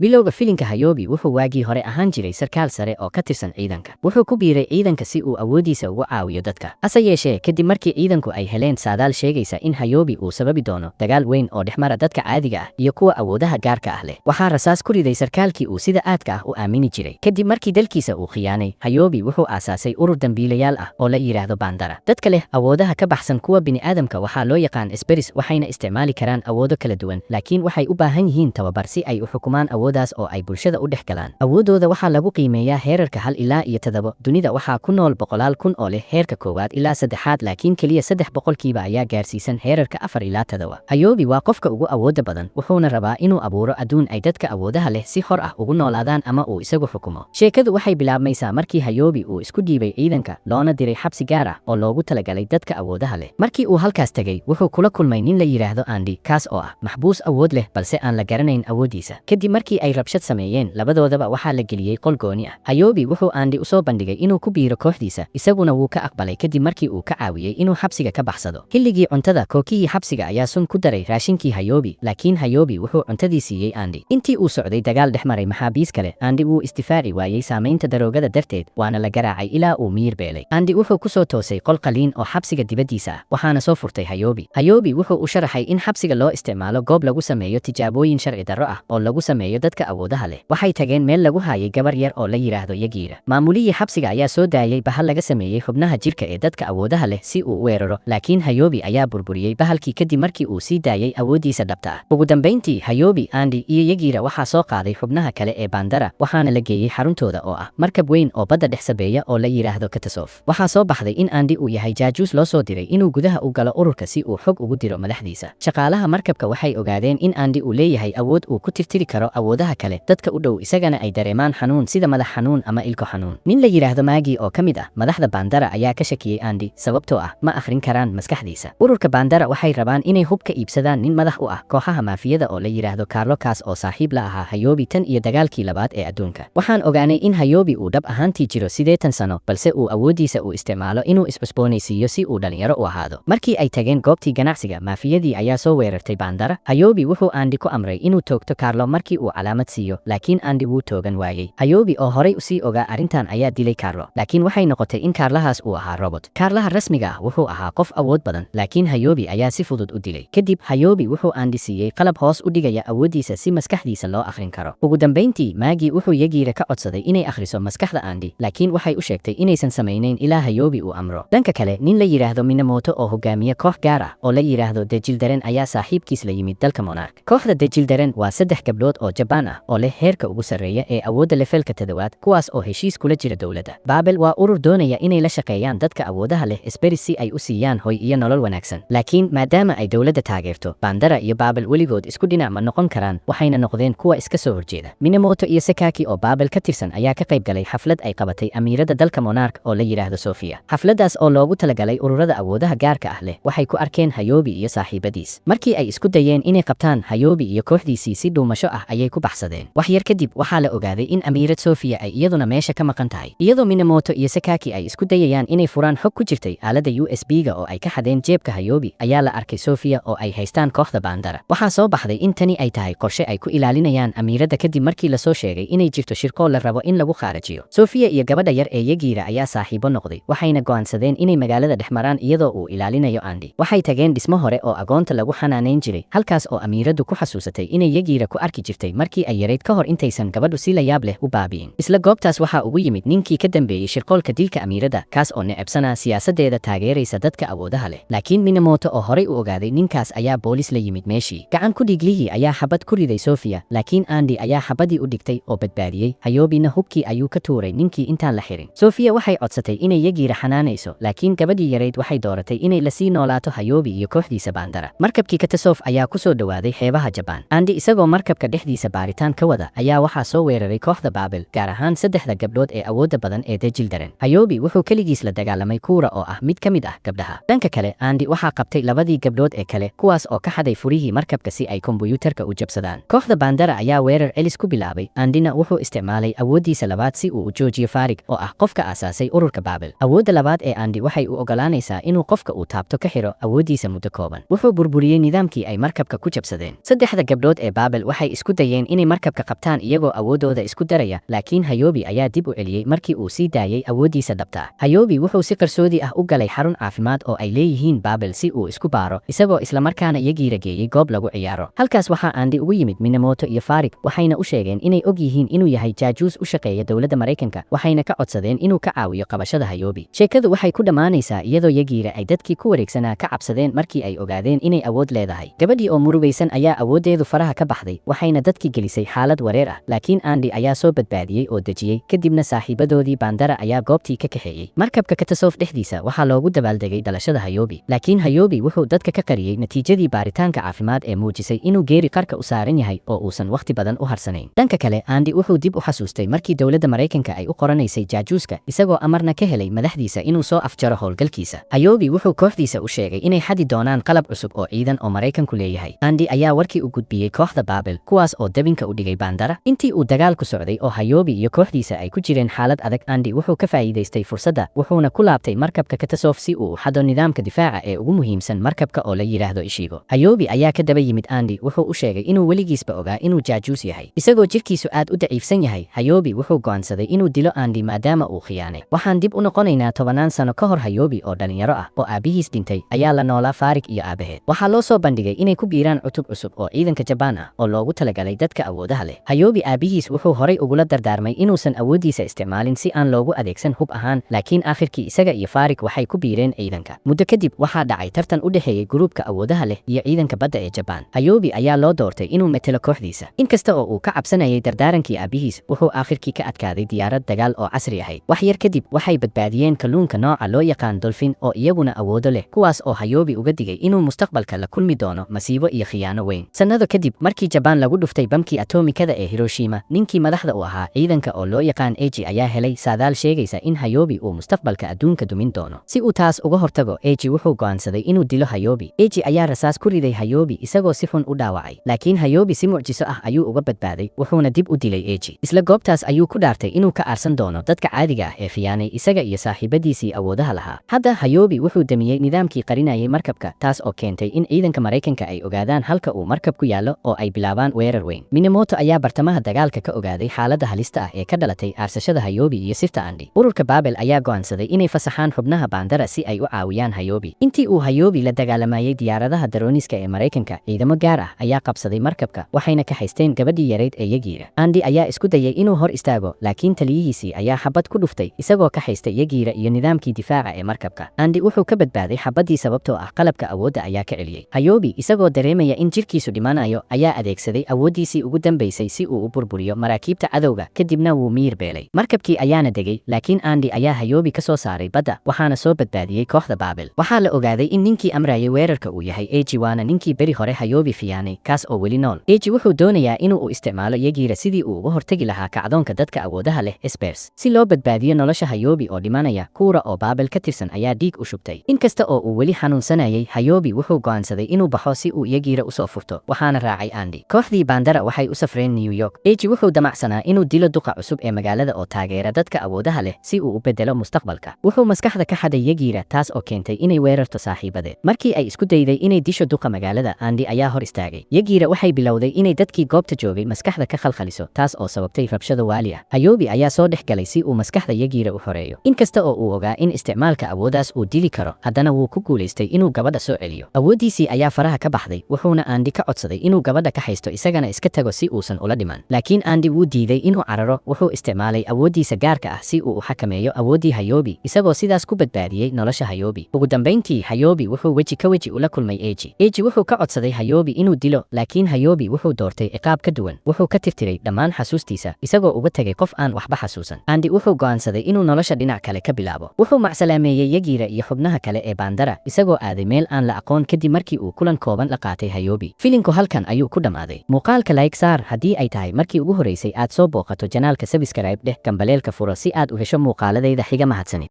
bilowga filinka Hayobi wuxuu waagii hore ahaan jiray sarkaal sare oo ka tirsan ciidanka. Wuxuu ku biiray ciidanka si uu awoodiisa ugu caawiyo dadka. Hase yeeshee, kadib markii ciidanku ay heleen saadaal sheegaysa in Hayobi uu sababi doono dagaal weyn oo dhexmara dadka caadiga ah iyo kuwa awoodaha gaarka ah leh, waxaa rasaas ku riday sarkaalkii uu sida aadka ah u aamini jiray. Kadib markii dalkiisa uu khiyaanay, Hayobi wuxuu aasaasay urur dambiilayaal ah oo la yiraahdo Bandara. Dadka leh awoodaha ka baxsan kuwa bini'aadamka waxaa loo yaqaan Esperis, waxayna isticmaali karaan awoodo kala duwan, laakiin waxay u baahan yihiin tababar si ay u xukumaan awoodaas oo ay bulshada u dhex galaan. Awoodooda waxaa lagu qiimeeyaa heerarka 1 ilaa 7. Dunida waxaa ku nool 100,000 oo leh heerka 1 ilaa 3, laakiin kaliya 3% ayaa gaarsiisan heerarka 4 ilaa 7. Hayobi waa qofka ugu awooda badan, wuxuuna rabaa inuu abuuro adduun ay dadka awoodaha leh si xor ah ugu noolaadaan ama uu isagu xukumo. Sheekadu waxay bilaabmaysaa markii Hayobi uu isku dhiibay ciidanka, loona diray xabsi gaar ah oo loogu talagalay dadka awoodaha leh. Markii uu halkaas tagay, wuxuu kula kulmay nin la yiraahdo Andy, kaas oo ah maxbuus awood leh balse aan la garanayn awoodiisa. Kadib markii ay rabshad sameeyeen, labadoodaba waxaa la geliyey qol gooni ah. Hayobi wuxuu Andy u soo bandhigay inuu ku biiro kooxdiisa, isaguna wuu ka aqbalay kadib markii uu ka caawiyey inuu xabsiga ka baxsado. Xilligii cuntada, kookihii xabsiga ayaa sun ku daray raashinkii Hayobi, laakiin Hayobi wuxuu cuntadii siiyey Andy. Intii uu socday dagaal dhexmaray maxaabiis kale, Andy wuu istifaaci waayey saamaynta daroogada darteed, waana la garaacay ilaa uu miyir beelay. Andy wuxuu ku soo toosay qol qaliin oo xabsiga dibaddiisa ah, waxaana soo furtay Hayobi. Hayobi wuxuu u sharaxay in xabsiga loo isticmaalo goob lagu sameeyo tijaabooyin sharci darro ah oo lagu sameeyo dadka awoodaha leh. Waxay tageen meel lagu haayay gabar yar oo la yiraahdo Yagira. Maamulihii xabsiga ayaa soo daayay bahal laga sameeyey xubnaha jirka ee dadka awoodaha leh si uu u weeraro, laakiin Hayobi ayaa burburiyey bahalkii kadib markii uu sii daayay awoodiisa dhabta ah. Ugu dambeyntii, Hayobi, Andy iyo Yagira waxaa soo qaaday xubnaha kale ee Bandara, waxaana la geeyey xaruntooda oo ah markab weyn oo badda dhex sabeeya oo la yiraahdo Katasof. Waxaa soo baxday in Andy uu yahay jaajuus loo soo diray inuu gudaha u galo ururka si uu xog ugu diro madaxdiisa. Shaqaalaha markabka waxay ogaadeen in Andy uu leeyahay awood uu ku tirtiri karo awoodaha kale dadka u dhow, isagana ay dareemaan xanuun sida madax xanuun ama ilko xanuun. Nin la yiraahdo Magi oo ka mid ah madaxda Bandara ayaa ka shakiyey Andy sababtoo ah ma akhrin karaan maskaxdiisa. Ururka Bandara waxay rabaan inay hub ka iibsadaan nin madax u ah kooxaha maafiyada oo la yiraahdo Carlo, kaas oo saaxiib la ahaa Hayobi tan iyo dagaalkii labaad ee adduunka. Waxaan ogaanay in Hayobi uu dhab ahaantii jiro 80 sano, balse uu awoodiisa u isticmaalo inuu iscusboonaysiiyo si uu dhalinyaro u ahaado. Markii ay tageen goobtii ganacsiga, maafiyadii ayaa soo weerartay Bandara. Hayobi wuxuu Andy ku amray inuu toogto Carlo markii uu calaamad siiyo, laakiin Andy wuu toogan waayey. Hayobi oo horay u sii ogaa arrintan ayaa dilay Carlo, laakiin waxay noqotay in Carlahaas uu ahaa robot. Carlaha rasmiga ah wuxuu ahaa qof awood badan, laakiin Hayobi ayaa si fudud u dilay. Kadib, Hayobi wuxuu Andy siiyey qalab hoos u dhigaya awoodiisa si maskaxdiisa loo akhrin karo. Ugu dambeyntii, Magi wuxuu Yagira ka codsaday inay akhriso maskaxda Andy, laakiin waxay u sheegtay inaysan samaynayn ilaa Hayobi uu amro. Dhanka kale, nin la yiraahdo Minamoto oo hogaamiya koox gaar ah oo la yiraahdo The Children ayaa saaxiibkiis la yimid dalka Monarch. Kooxda The Children waa 3 gabdhood oo Jabaan ah oo leh heerka ugu sarreeya ee awoodda levelka 7, kuwaas oo heshiis kula jira dowladda. Babel waa urur doonaya inay la shaqeeyaan dadka awoodaha leh Esperis si ay u siiyaan hoy iyo nolol wanaagsan, laakiin maadaama ay dowladda taageerto, Bandara iyo Babel weligood isku dhinac ma noqon karaan, waxayna noqdeen kuwa iska soo horjeeda. Minamoto iyo Sakaki oo Babel ka tirsan ayaa ka qayb galay xaflad ay qabatay amiirada dalka Monarch oo la yiraahdo Sofia. Xafladaas oo loogu talagalay ururada awoodaha gaarka ah leh, waxay ku arkeen Hayobi iyo saaxiibadiis. Markii ay isku dayeen inay qabtaan Hayobi iyo kooxdiisii si dhuumasho ah ayay ku baxsadeen. Wax yar kadib, waxaa la ogaaday in amiirad Sofia ay iyaduna meesha ka maqan tahay. Iyadoo Minamoto iyo Sakaki ay isku dayayaan inay furaan xog ku jirtay aaladda USB-ga oo ay ka xadeen jeebka Hayobi, ayaa la arkay Sofia oo ay haystaan kooxda Bandara. Waxaa soo baxday in tani ay tahay qorshe ay ku ilaalinayaan amiiradda kadib markii la soo sheegay inay jirto shirqo la rabo in lagu khaarajiyo. Sofia iyo gabadha yar ee Yagira ayaa saaxiibo noqday, waxayna go'aansadeen inay magaalada dhex maraan iyadoo uu ilaalinayo Andy. Waxay tageen dhismo hore oo agoonta lagu xanaanayn jiray, halkaas oo amiiraddu ku xasuusatay inay Yagira ku arki jirtay markii ay yarayd ka hor intaysan gabadhu si la yaab leh u baabi'in. Isla goobtaas waxaa ugu yimid ninkii ka dambeeyey shirqoolka dilka amiiradda, kaas oo necebsanaa siyaasadeeda taageeraysa dadka awoodaha leh. Laakiin Minamoto oo horay u ogaaday ninkaas ayaa boolis la yimid meeshii. Gacan ku dhiiglihii ayaa xabad ku riday Sofia, laakiin Andy ayaa xabadii u dhigtay oo badbaadiyey. Hayobina hubkii ayuu ka tuuray ninkii intaan la xirin. Sofia waxay codsatay inay Yagira xanaanayso, laakiin gabadhii yarayd waxay dooratay inay la sii noolaato Hayobi iyo kooxdiisa Bandara. Markabkii Katasof ayaa ku soo dhawaaday xeebaha Jabaan. Andy isagoo markabka dhexdiisa baaritaan ka wada ayaa waxaa soo weeraray kooxda Babel, gaar ahaan 3 gabdhood ee awoodda badan ee The Children. Hayobi wuxuu kaligiis la dagaalamay Kura oo ah mid ka mid ah gabdhaha. Dhanka kale, Andy waxaa qabtay labadii gabdhood ee kale, kuwaas oo ka xaday furihii markabka si ay kombuyuutarka u jabsadaan. Kooxda Bandara ayaa weerar celis ku bilaabay. Andyna wuxuu isticmaalay awoodiisa labaad si uu u joojiyo Farig oo ah qofka aasaasay ururka Babel. Awoodda labaad ee Andy waxay u ogolaanaysaa inuu qofka uu taabto ka xiro awoodiisa muddo kooban. Wuxuu burburiyey nidaamkii ay markabka ku jabsadeen. 3 gabdhood ee Babel waxay isku dayeen inay markabka qabtaan iyagoo awoodooda isku daraya, laakiin Hayobi ayaa dib u celiyey markii uu sii daayay awoodiisa dhabta ah. Hayobi wuxuu si qarsoodi ah u galay xarun caafimaad oo ay leeyihiin Babel si uu isku baaro, isagoo isla markaana Yagira geeyey goob lagu ciyaaro. Halkaas waxaa Andy ugu yimid Minamoto iyo Farik, waxayna u sheegeen inay og yihiin inuu yahay jaajuus u shaqeeya dowladda Mareykanka, waxayna ka codsadeen inuu ka caawiyo qabashada Hayobi. Sheekadu waxay ku dhammaanaysaa iyadoo Yagira ay dadkii ku wareegsanaa ka cabsadeen markii ay ogaadeen inay awood leedahay. Gabadhii oo murugaysan ayaa awoodeedu faraha ka baxday, waxayna dadkii gelisay xaalad wareer ah, laakiin Andy ayaa soo badbaadiyey oo dejiyey, kadibna saaxiibadoodii Bandara ayaa goobtii ka kaxeeyey. Markabka Katasof dhexdiisa waxaa loogu dabaaldegay dhalashada Hayobi, laakiin Hayobi wuxuu dadka ka qariyey natiijadii baaritaanka caafimaad ee muujisay inuu geeri qarka u saaran yahay oo uusan waqti badan u harsanayn. Dhanka kale, Andy wuxuu dib u xasuustay markii dowladda Mareykanka ay u qoranaysay jaajuuska, isagoo amarna ka helay madaxdiisa inuu soo afjaro howlgalkiisa. Hayobi wuxuu kooxdiisa u sheegay inay xadi doonaan qalab cusub oo ciidan oo Mareykanku leeyahay. Andy ayaa warkii u gudbiyey kooxda Babel, kuwaas oo dabinka u dhigay Bandara. Intii uu dagaalku socday oo Hayobi iyo kooxdiisa ay ku jireen xaalad adag, Andy wuxuu ka faa'iidaystay fursadda, wuxuuna ku laabtay markabka Katasof si uu u xado nidaamka difaaca ee ugu muhiimsan markabka oo la yiraahdo Ishigo. Hayobi ayaa ka daba yimid Andy, wuxuu u sheegay inuu weligiisba ogaa inuu jaajuus yahay. Isagoo jirkiisu aad u daciifsan yahay, Hayobi wuxuu go'aansaday inuu dilo Andy maadaama uu khiyaanay. Waxaan dib u noqonaynaa 10 sano ka hor. Hayobi oo dhalinyaro ah oo aabihiis dhintay ayaa la noolaa Farik iyo aabaheed. Waxaa loo soo bandhigay inay ku biiraan cutub cusub oo ciidanka Jabaan ah oo loogu talagalay dadka awoodaha leh. Hayobi aabihiis wuxuu horay ugula dardaarmay inuusan awoodiisa isticmaalin si aan loogu adeegsan hub ahaan, laakiin aakhirkii isaga iyo Farik waxay ku biireen ciidanka. Muddo kadib waxaa dhacay tartan u dhexeeyay gruubka awoodaha leh iyo ciidanka badda ee Jabaan. Hayobi ayaa loo doortay inuu metelo kooxdiisa. Inkasta oo uu ka cabsanayay dardaarankii aabihiis, wuxuu aakhirkii ka adkaaday diyaarad dagaal oo casri ahayd. Wax yar kadib waxay badbaadiyeen kalluunka nooca loo yaqaan dolphin oo iyaguna awoodo leh, kuwaas oo Hayobi uga digay inuu mustaqbalka la kulmi doono masiibo iyo khiyaano weyn. Sannado kadib markii Jabaan lagu dhuftay bamkii atomikada ee Hiroshima, ninkii madaxda u ahaa ciidanka oo loo yaqaan Eiji ayaa helay saadaal sheegaysa in Hayobi uu mustaqbalka adduunka dumin doono. Si uu taas uga hortago, Eiji wuxuu go'aansaday inuu dilo Hayobi. Eiji ayaa rasaas ku riday Hayobi isagoo si xun u dhaawacay, laakiin Hayobi si mucjiso ah ayuu uga badbaaday, wuxuuna dib u dilay Eiji. Isla goobtaas ayuu ku dhaartay inuu ka aarsan doono dadka caadiga ah ee khiyaanay isaga iyo saaxiibadiisii awoodaha lahaa. Hadda Hayobi wuxuu damiyey nidaamkii qarinayay markabka, taas oo keentay in ciidanka Mareykanka ay ogaadaan halka uu markabku yaallo oo ay bilaabaan weerar weyn. Minamoto ayaa bartamaha dagaalka ka ogaaday xaaladda halista ah ee ka dhalatay aarsashada Hayobi iyo sirta Andy. Ururka Babel ayaa go'aansaday inay fasaxaan xubnaha Bandara si ay u caawiyaan Hayobi. Intii uu Hayobi la dagaalamayay diyaaradaha darooniska ee Mareykanka, ciidamo gaar ah ayaa qabsaday markabka, waxayna ka haysteen gabadhii yareyd ee Yagira. Andy ayaa isku dayay inuu hor istaago, laakiin taliyihiisii ayaa xabad ku dhuftay, isagoo ka haystay Yagira iyo nidaamkii difaaca ee markabka. Andy wuxuu ka badbaaday xabaddii sababtoo ah qalabka awoodda ayaa ka celiyey. Hayobi isagoo dareemaya in jirkiisu dhimanayo ayaa adeegsaday awooddiisii ugu dambaysay si uu u burburiyo maraakiibta cadowga, kadibna wuu miyir beelay. Markabkii ayaana degay, laakiin Andy ayaa Hayobi ka soo saaray badda, waxaana soo badbaadiyey kooxda Babel. Waxaa la ogaaday in ninkii amrayay weerarka uu yahay Eiji, waana ninkii beri hore Hayobi khiyaanay, kaas oo weli nool. Eiji wuxuu doonayaa inuu u isticmaalo Yagira sidii uu uga hortagi lahaa kacdoonka dadka awoodaha leh Espers. Si loo badbaadiyo nolosha Hayobi oo dhimanaya, Kura oo Babel ka tirsan ayaa dhiig u shubtay. Inkasta oo uu weli xanuunsanayay, Hayobi wuxuu go'aansaday inuu baxo si uu Yagira u soo furto, waxaana raacay Andy. Kooxdii Bandara waxay u safreen New York. Eiji wuxuu damacsanaa inuu dilo duqa cusub ee magaalada oo taageera dadka awoodaha leh si uu u bedelo mustaqbalka. Wuxuu maskaxda ka xaday Yagira, taas oo keentay inay weerarto saaxiibadeed. Markii ay isku dayday inay disho duqa magaalada, Andy ayaa hor istaagay. Yagira waxay bilowday inay dadkii goobta joogay maskaxda ka khalkhaliso, taas oo sababtay rabshado waali ah. Hayobi ayaa soo dhex galay si uu maskaxda Yagira u xoreeyo. Inkasta oo uu ogaa in isticmaalka awooddaas uu dili karo, haddana wuu ku guulaystay inuu gabadha soo celiyo. Awooddiisii ayaa faraha ka baxday, wuxuuna Andy ka codsaday inuu gabadha ka haysto isagana iska tago si uusan ula dhiman. Laakiin Andy wuu diiday inuu cararo, wuxuu isticmaalay awooddiisa gaarka ah si uu u xakameeyo awooddii Hayobi, isagoo sidaas ku badbaadiyey nolosha Hayobi. Ugu dambeyntii, Hayobi wuxuu weji ka weji ula kulmay Eiji. Eiji wuxuu ka codsaday Hayobi inuu dilo, laakiin Hayobi wuxuu doortay ciqaab ka duwan. Wuxuu ka tirtiray dhammaan xasuustiisa, isagoo uga tegay qof aan waxba xasuusan. Andy wuxuu go'aansaday inuu nolosha dhinac kale ka bilaabo. Wuxuu macsalaameeyey Yagira iyo xubnaha kale ee Bandara, isagoo aaday meel aan la aqoon kadib markii uu kulan kooban la qaatay Hayobi. Filinku halkan ayuu ku dhammaaday. Muuqaalka like saar haddii ay tahay markii ugu horeysay aad soo booqato janaalka, subscribe dheh, gambaleelka furo si aad u hesho muuqaaladayda xiga. Mahadsanid.